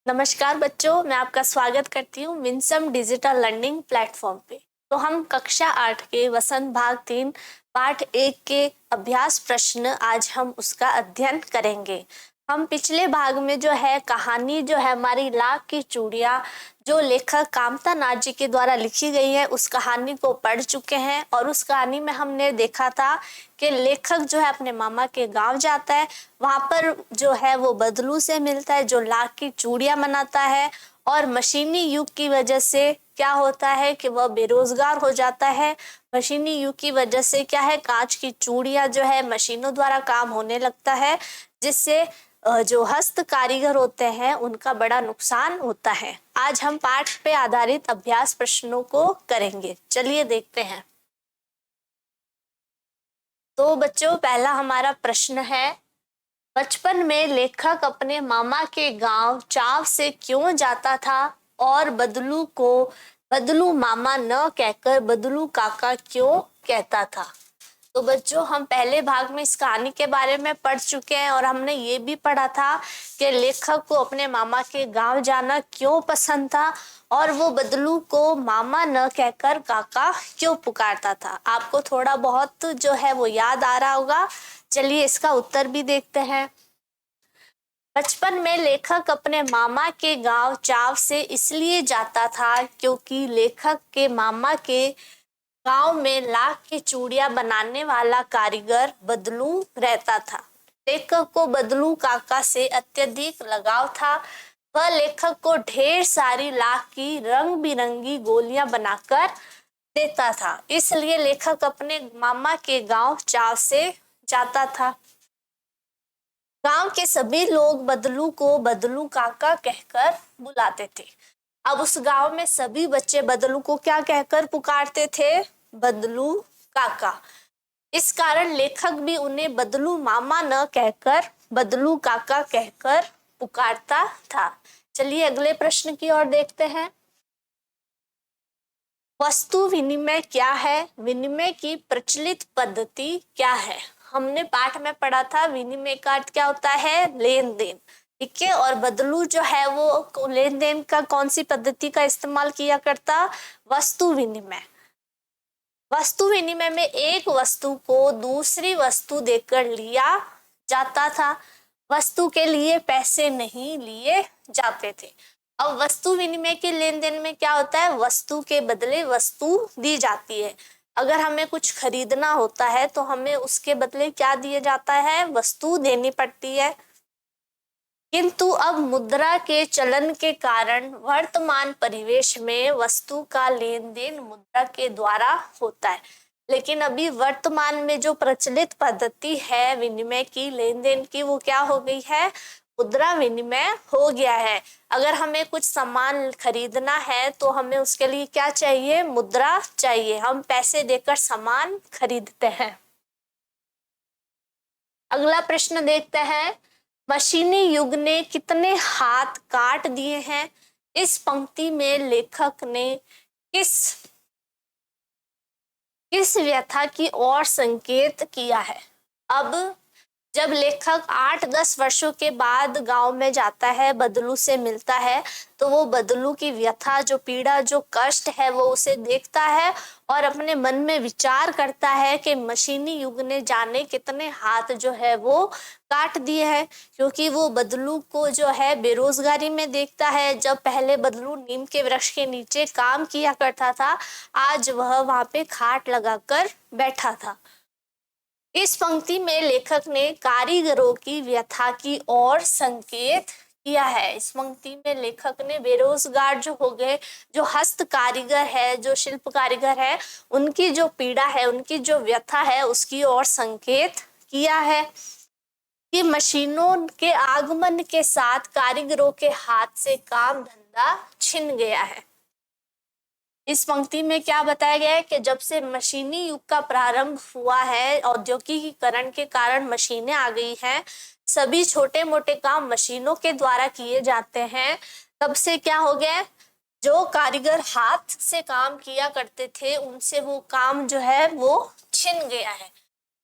नमस्कार बच्चों, मैं आपका स्वागत करती हूँ विंसम डिजिटल लर्निंग प्लेटफॉर्म पे। तो हम कक्षा 8 के वसंत भाग 3 पाठ 1 के अभ्यास प्रश्न आज हम उसका अध्ययन करेंगे। हम पिछले भाग में जो है कहानी जो है हमारी लाख की चूड़ियाँ जो लेखक कामता नाथ जी के द्वारा लिखी गई है उस कहानी को पढ़ चुके हैं। और उस कहानी में हमने देखा था कि लेखक जो है अपने मामा के गांव जाता है, वहां पर जो है वो बदलू से मिलता है जो लाख की चूड़ियां बनाता है। और मशीनी युग की वजह से क्या होता है कि वह बेरोजगार हो जाता है। मशीनी युग की वजह से क्या है, कांच की चूड़ियां जो है मशीनों द्वारा काम होने लगता है, जिससे जो हस्त कारीगर होते हैं उनका बड़ा नुकसान होता है। आज हम पाठ पे आधारित अभ्यास प्रश्नों को करेंगे। चलिए देखते हैं। तो बच्चों, पहला हमारा प्रश्न है, बचपन में लेखक अपने मामा के गांव चाव से क्यों जाता था और बदलू को बदलू मामा न कहकर बदलू काका क्यों कहता था। तो बच्चों, हम पहले भाग में इस कहानी के बारे में पढ़ चुके हैं और हमने ये भी पढ़ा था कि लेखक को अपने मामा के गांव जाना क्यों पसंद था और वो बदलू को मामा न कहकर काका क्यों पुकारता था। आपको थोड़ा बहुत जो है वो याद आ रहा होगा। चलिए इसका उत्तर भी देखते हैं। बचपन में लेखक अपने मामा के गांव चाव से इसलिए जाता था क्योंकि लेखक के मामा के गांव में लाख की चूड़ियां बनाने वाला कारीगर बदलू रहता था। लेखक को बदलू काका से अत्यधिक लगाव था। वह लेखक को ढेर सारी लाख की रंग बिरंगी गोलियां बनाकर देता था, इसलिए लेखक अपने मामा के गांव चाव से जाता था। गांव के सभी लोग बदलू को बदलू काका कहकर बुलाते थे। अब उस गांव में सभी बच्चे बदलू को क्या कहकर पुकारते थे? बदलू काका। इस कारण लेखक भी उन्हें बदलू मामा न कहकर बदलू काका कहकर पुकारता था। चलिए अगले प्रश्न की ओर देखते हैं। वस्तु विनिमय क्या है? विनिमय की प्रचलित पद्धति क्या है? हमने पाठ में पढ़ा था विनिमय का अर्थ क्या होता है? लेन देन। ठीक है। और बदलू जो है वो लेन देन का कौन सी पद्धति का इस्तेमाल किया करता? वस्तु विनिमय। वस्तु विनिमय में एक वस्तु को दूसरी वस्तु देकर लिया जाता था। वस्तु के लिए पैसे नहीं लिए जाते थे। अब वस्तु विनिमय के लेन देन में क्या होता है? वस्तु के बदले वस्तु दी जाती है। अगर हमें कुछ खरीदना होता है तो हमें उसके बदले क्या दिया जाता है? वस्तु देनी पड़ती है। किंतु अब मुद्रा के चलन के कारण वर्तमान परिवेश में वस्तु का लेन देन मुद्रा के द्वारा होता है। लेकिन अभी वर्तमान में जो प्रचलित पद्धति है विनिमय की, लेन देन की, वो क्या हो गई है? मुद्रा विनिमय हो गया है। अगर हमें कुछ सामान खरीदना है तो हमें उसके लिए क्या चाहिए? मुद्रा चाहिए। हम पैसे देकर सामान खरीदते हैं। अगला प्रश्न देखते हैं। मशीनी युग ने कितने हाथ काट दिए हैं? इस पंक्ति में लेखक ने किस किस व्यथा की ओर संकेत किया है? अब जब लेखक 8-10 वर्षों के बाद गांव में जाता है, बदलू से मिलता है, तो वो बदलू की व्यथा, जो पीड़ा, जो कष्ट है वो उसे देखता है और अपने मन में विचार करता है कि मशीनी युग ने जाने कितने हाथ जो है वो काट दिए हैं। क्योंकि वो बदलू को जो है बेरोजगारी में देखता है। जब पहले बदलू नीम के वृक्ष के नीचे काम किया करता था, आज वह वहां पे खाट लगाकर बैठा था। इस पंक्ति में लेखक ने कारीगरों की व्यथा की ओर संकेत किया है। इस पंक्ति में लेखक ने बेरोजगार जो हो गए, जो हस्त कारीगर है, जो शिल्प कारीगर है, उनकी जो पीड़ा है, उनकी जो व्यथा है, उसकी ओर संकेत किया है कि मशीनों के आगमन के साथ कारीगरों के हाथ से काम धंधा छिन गया है। इस पंक्ति में क्या बताया गया है कि जब से मशीनी युग का प्रारंभ हुआ है, औद्योगिकीकरण के कारण मशीनें आ गई हैं, सभी छोटे मोटे काम मशीनों के द्वारा किए जाते हैं। तब से क्या हो गया, जो कारीगर हाथ से काम किया करते थे उनसे वो काम जो है वो छिन गया है।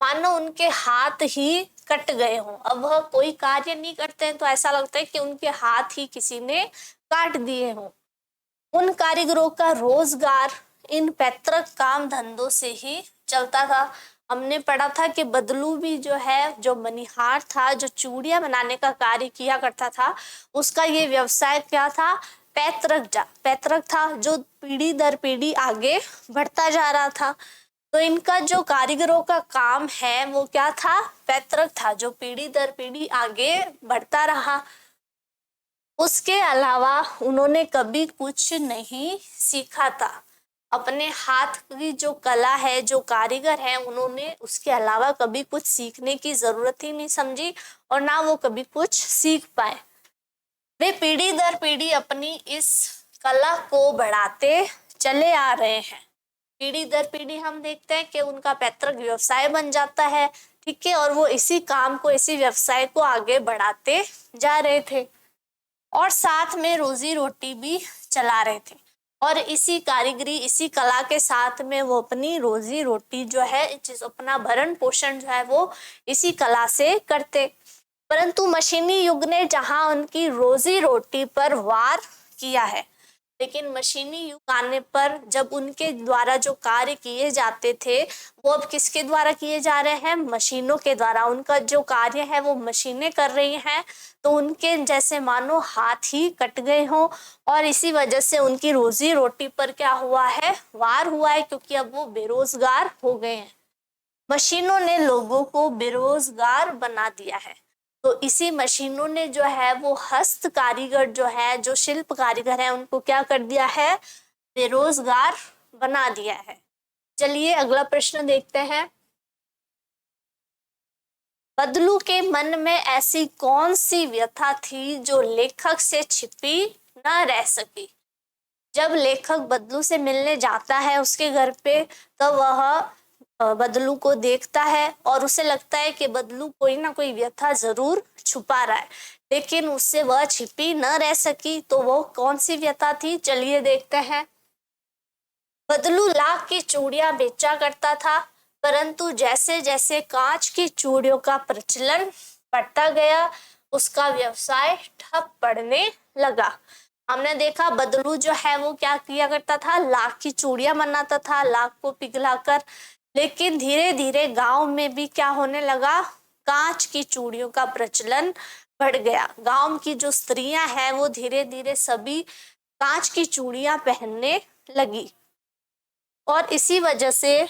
मानो उनके हाथ ही कट गए हों। अब वह कोई कार्य नहीं करते हैं तो ऐसा लगता है कि उनके हाथ ही किसी ने काट दिए हों। उन कारीगरों का रोजगार इन पैतृक काम धंधों से ही चलता था। हमने पढ़ा था कि बदलू भी जो है, जो मणिहार था, जो चूड़ियां बनाने का कार्य किया करता था, उसका ये व्यवसाय क्या था? पैतृक था, जो पीढ़ी दर पीढ़ी आगे बढ़ता जा रहा था। तो इनका जो कारीगरों का काम है वो क्या था? पैतृक था, जो पीढ़ी दर पीढ़ी आगे बढ़ता रहा। उसके अलावा उन्होंने कभी कुछ नहीं सीखा था। अपने हाथ की जो कला है, जो कारीगर है, उन्होंने उसके अलावा कभी कुछ सीखने की जरूरत ही नहीं समझी और ना वो कभी कुछ सीख पाए। वे पीढ़ी दर पीढ़ी अपनी इस कला को बढ़ाते चले आ रहे हैं। पीढ़ी दर पीढ़ी हम देखते हैं कि उनका पैतृक व्यवसाय बन जाता है, ठीक है, और वो इसी काम को, इसी व्यवसाय को आगे बढ़ाते जा रहे थे और साथ में रोजी रोटी भी चला रहे थे। और इसी कारीगरी, इसी कला के साथ में वो अपनी रोजी रोटी जो है, अपना भरण पोषण जो है वो इसी कला से करते। परंतु मशीनी युग ने जहां उनकी रोजी रोटी पर वार किया है, लेकिन मशीनी युग आने पर जब उनके द्वारा जो कार्य किए जाते थे वो अब किसके द्वारा किए जा रहे हैं? मशीनों के द्वारा। उनका जो कार्य है वो मशीनें कर रही हैं, तो उनके जैसे मानो हाथ ही कट गए हों और इसी वजह से उनकी रोजी रोटी पर क्या हुआ है? वार हुआ है, क्योंकि अब वो बेरोजगार हो गए हैं। मशीनों ने लोगों को बेरोजगार बना दिया है। तो इसी मशीनों ने जो है वो हस्त कारीगर जो है, जो शिल्प कारीगर है, उनको क्या कर दिया है? बेरोजगार बना दिया है। चलिए अगला प्रश्न देखते हैं। बदलू के मन में ऐसी कौन सी व्यथा थी जो लेखक से छिपी न रह सकी? जब लेखक बदलू से मिलने जाता है उसके घर पे, तो वह बदलू को देखता है और उसे लगता है कि बदलू कोई ना कोई व्यथा जरूर छुपा रहा है, लेकिन उससे वह छिपी न रह सकी। तो वो कौन सी व्यथा थी? चलिए देखते हैं। बदलू लाख की चूड़ियां बेचा करता था, परंतु जैसे जैसे कांच की चूड़ियों का प्रचलन बढ़ता गया, उसका व्यवसाय ठप पड़ने लगा। हमने देखा बदलू जो है वो क्या किया करता था? लाख की चूड़ियां बनाता था, लाख को पिघलाकर। लेकिन धीरे धीरे गांव में भी क्या होने लगा? कांच की चूड़ियों का प्रचलन बढ़ गया। गांव की जो स्त्रियां हैं वो धीरे धीरे सभी कांच की चूड़ियां पहनने लगी और इसी वजह से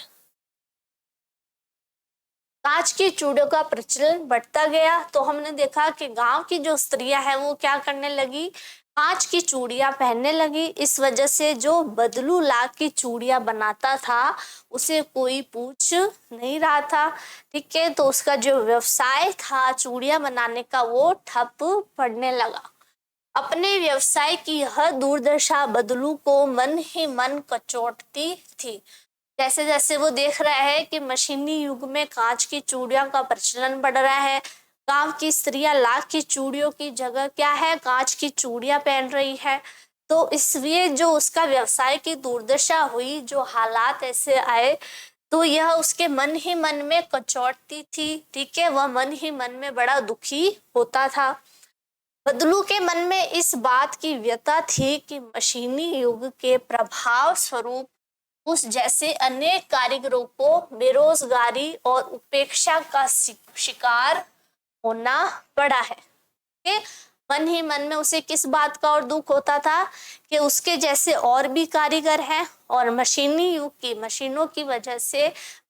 कांच की चूड़ियों का प्रचलन बढ़ता गया। तो हमने देखा कि गांव की जो स्त्रियां हैं वो क्या करने लगी? कांच की चूड़ियां पहनने लगी। इस वजह से जो बदलू लाख की चूड़ियां बनाता था उसे कोई पूछ नहीं रहा था, ठीक है। तो उसका जो व्यवसाय था चूड़ियां बनाने का वो ठप पड़ने लगा। अपने व्यवसाय की यह दुर्दशा बदलू को मन ही मन कचोटती थी। जैसे जैसे वो देख रहा है कि मशीनी युग में कांच की चूड़ियों का प्रचलन बढ़ रहा है, गांव की स्त्रियां लाख की चूड़ियों की जगह क्या है? कांच की चूड़ियां पहन रही है। तो इसलिए जो उसका व्यवसाय की दुर्दशा हुई, जो हालात ऐसे आए, तो यह उसके मन ही मन में कचोटती थी, ठीक है। वह मन ही मन में बड़ा दुखी होता था। बदलू के मन में इस बात की व्यथा थी कि मशीनी युग के प्रभाव स्वरूप उस जैसे अनेक कारीगरों को बेरोजगारी और उपेक्षा का शिकार होना पड़ा है। कि मन ही मन में उसे किस बात का और दुख होता था कि उसके जैसे और भी कारीगर हैं और मशीनी युग की मशीनों की वजह से,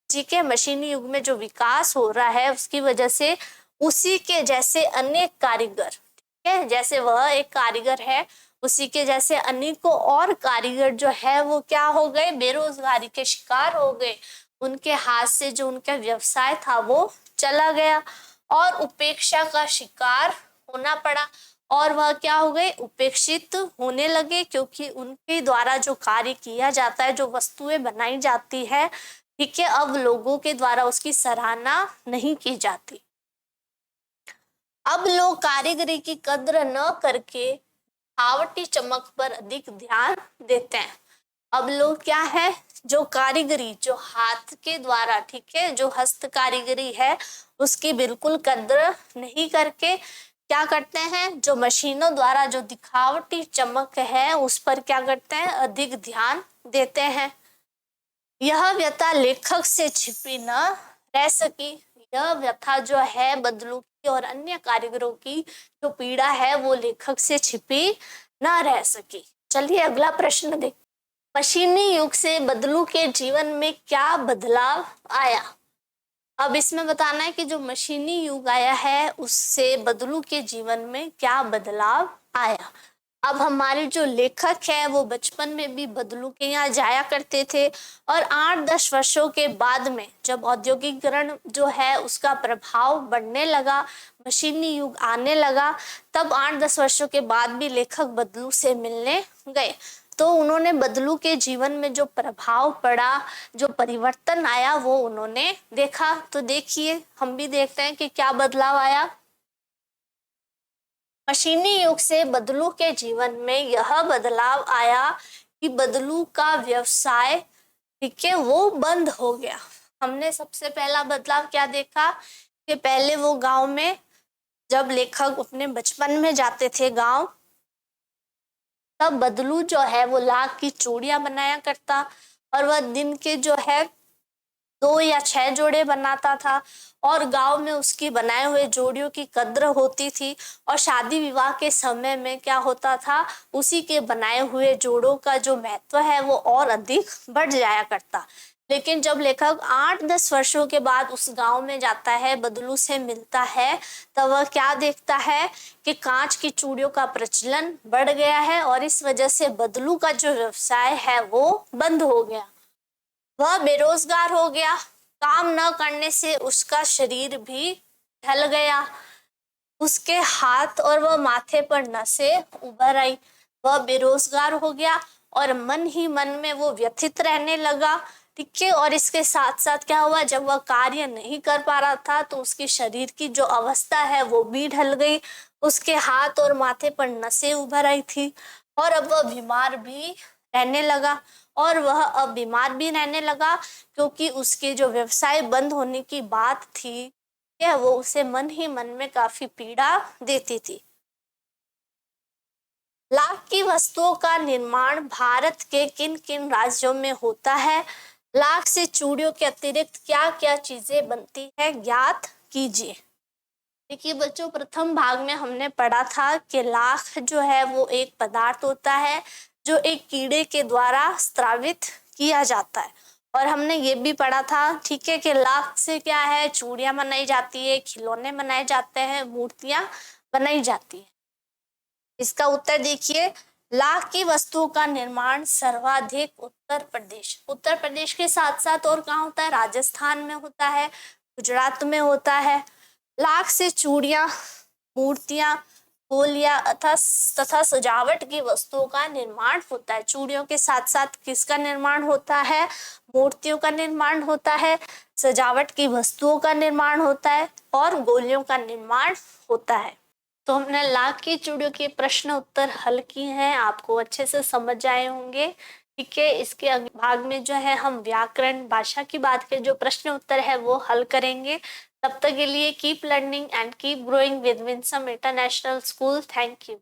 ठीक है, मशीनी युग में जो विकास हो रहा है उसकी वजह से उसी के जैसे अनेक कारीगर, ठीक है, जैसे वह एक कारीगर है उसी के जैसे अनेकों और कारीगर जो है वो क्या हो गए? बेरोजगारी के शिकार हो गए। उनके हाथ से जो उनका व्यवसाय था वो चला गया और उपेक्षा का शिकार होना पड़ा। और वह क्या हो गए? उपेक्षित होने लगे, क्योंकि उनके द्वारा जो कार्य किया जाता है, जो वस्तुएं बनाई जाती है, ठीक है, अब लोगों के द्वारा उसकी सराहना नहीं की जाती। अब लोग कारीगरी की कद्र न करके बनावटी चमक पर अधिक ध्यान देते हैं। अब लोग क्या है? जो कारीगरी, जो हाथ के द्वारा, ठीक है, जो हस्त कारीगरी है उसकी बिल्कुल कद्र नहीं करके क्या करते हैं, जो मशीनों द्वारा जो दिखावटी चमक है उस पर क्या करते हैं, अधिक ध्यान देते हैं। यह व्यथा लेखक से छिपी न रह सकी। यह व्यथा जो है बदलू की और अन्य कारीगरों की जो पीड़ा है वो लेखक से छिपी न रह सकी। चलिए अगला प्रश्न देख। मशीनी युग से बदलू के जीवन में क्या बदलाव आया। अब इसमें बताना है कि जो मशीनी युग आया है उससे बदलू के जीवन में क्या बदलाव आया। अब हमारे जो लेखक है वो बचपन में भी बदलू के यहाँ जाया करते थे और 8-10 वर्षों के बाद में जब औद्योगिकरण जो है उसका प्रभाव बढ़ने लगा, मशीनी युग आने लगा, तब 8-10 वर्षों के बाद भी लेखक बदलू से मिलने गए तो उन्होंने बदलू के जीवन में जो प्रभाव पड़ा, जो परिवर्तन आया वो उन्होंने देखा। तो देखिए हम भी देखते हैं कि क्या बदलाव आया। मशीनी युग से बदलू के जीवन में यह बदलाव आया कि बदलू का व्यवसाय, ठीक है, वो बंद हो गया। हमने सबसे पहला बदलाव क्या देखा कि पहले वो गांव में जब लेखक अपने बचपन में जाते थे गांव, तब बदलू जो है वो लाख की चूड़ियां बनाया करता और वह दिन के जो है 2 या 6 जोड़े बनाता था और गांव में उसकी बनाए हुए जोड़ियों की कद्र होती थी और शादी विवाह के समय में क्या होता था, उसी के बनाए हुए जोड़ों का जो महत्व है वो और अधिक बढ़ जाया करता। लेकिन जब लेखक 8-10 वर्षों के बाद उस गांव में जाता है, बदलू से मिलता है, तब वह क्या देखता है कि कांच की चूड़ियों का प्रचलन बढ़ गया है और इस वजह से बदलू का जो व्यवसाय है वो बंद हो गया। वह बेरोजगार हो गया, काम न करने से उसका शरीर भी ढल गया, उसके हाथ और वह माथे पर नसें उभर आई। वह बेरोजगार हो गया और मन ही मन में वो व्यथित रहने लगा, ठीक है। और इसके साथ साथ क्या हुआ, जब वह कार्य नहीं कर पा रहा था तो उसके शरीर की जो अवस्था है वो भी ढल गई, उसके हाथ और माथे पर नसें उभर आई थी और अब वह बीमार भी रहने लगा। और वह अब बीमार भी रहने लगा क्योंकि उसके जो व्यवसाय बंद होने की बात थी, क्या वो उसे मन ही मन में काफी पीड़ा देती थी। लाख की वस्तुओं का निर्माण भारत के किन किन राज्यों में होता है। लाख से चूड़ियों के अतिरिक्त क्या क्या चीजें बनती है, ज्ञात कीजिए। देखिए बच्चों, प्रथम भाग में हमने पढ़ा था कि लाख जो है वो एक पदार्थ होता है जो एक कीड़े के द्वारा स्त्रावित किया जाता है। और हमने ये भी पढ़ा था, ठीक है, कि लाख से क्या है, चूड़ियां बनाई जाती है, खिलौने बनाए जाते हैं, मूर्तियां बनाई जाती है। इसका उत्तर देखिए, लाख की वस्तुओं का निर्माण सर्वाधिक उत्तर प्रदेश के साथ साथ और कहाँ होता है, राजस्थान में होता है, गुजरात में होता है। लाख से चूड़ियां, मूर्तियां, गोलियां तथा सजावट की वस्तुओं का निर्माण होता है। चूड़ियों के साथ साथ किसका निर्माण होता है, मूर्तियों का निर्माण होता है, सजावट की वस्तुओं का निर्माण होता है और गोलियों का निर्माण होता है। तो हमने लाख की चूड़ियों के प्रश्न उत्तर हल किए हैं, आपको अच्छे से समझ आए होंगे, ठीक है। इसके अगले भाग में जो है हम व्याकरण, भाषा की बात के जो प्रश्न उत्तर है वो हल करेंगे। तब तक के लिए keep learning and keep growing with Winsome international school. Thank you.